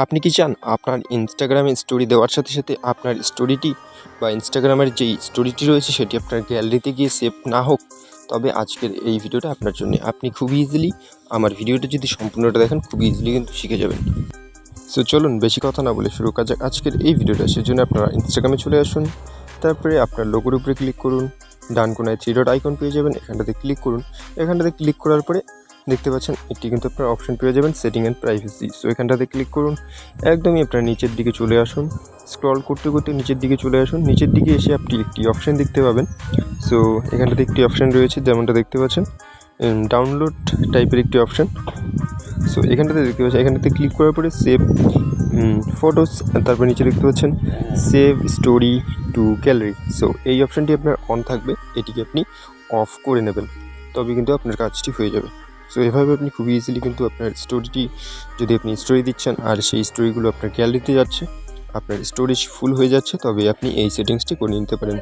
আপনি কি চান আপনার ইনস্টাগ্রামে স্টোরি দেওয়ার সাথে সাথে আপনার স্টোরিটি বা ইনস্টাগ্রামের যেই স্টোরিটি রয়েছে সেটি আপনার গ্যালারিতে গিয়ে সেভ না হোক? তবে আজকের এই ভিডিওটা আপনার জন্যে। আপনি খুব ইজিলি আমার ভিডিওটা যদি সম্পূর্ণটা দেখেন খুব ইজিলি কিন্তু শিখে যাবেন। সো চলুন বেশি কথা না বলে শুরু করা যাক আজকের এই ভিডিওটা। সেজন্য আপনারা ইনস্টাগ্রামে চলে আসুন, তারপরে আপনার লোগোর উপরে ক্লিক করুন, ডান কোনায় 3 ডট আইকন পেয়ে যাবেন, এখানটাতে ক্লিক করুন। এখানটাতে ক্লিক করার পরে দেখতে পাচ্ছেন একটি কিন্তু আপনার অপশন পেয়ে যাবেন সেটিং অ্যান্ড প্রাইভেসি। সো এখানটাতে ক্লিক করুন, একদমই আপনার নিচের দিকে চলে আসুন, স্ক্রল করতে করতে নিচের দিকে চলে আসুন। নিচের দিকে এসে আপনি একটি অপশন দেখতে পাবেন। সো এখানটাতে একটি অপশন রয়েছে যেমনটা দেখতে পাচ্ছেন, ডাউনলোড টাইপের একটি অপশন। সো এখানটাতে দেখতে পাচ্ছেন, এখানটাতে ক্লিক করার পরে সেভ ফটোস, তারপর নিচে দেখতে পাচ্ছেন save story two gallery. So এই অপশানটি আপনার অন থাকবে, এটিকে আপনি অফ করে নেবেন, তবে কিন্তু আপনার কাজটি হয়ে যাবে। সো এভাবে আপনি খুবই ইজিলি কিন্তু আপনার স্টোরিটি, যদি আপনি স্টোরি দিচ্ছেন আর সেই স্টোরিগুলো আপনার গ্যালারিতে যাচ্ছে, আপনার স্টোরেজ ফুল হয়ে যাচ্ছে, তবে আপনি এই সেটিংসটি করে নিতে পারেন।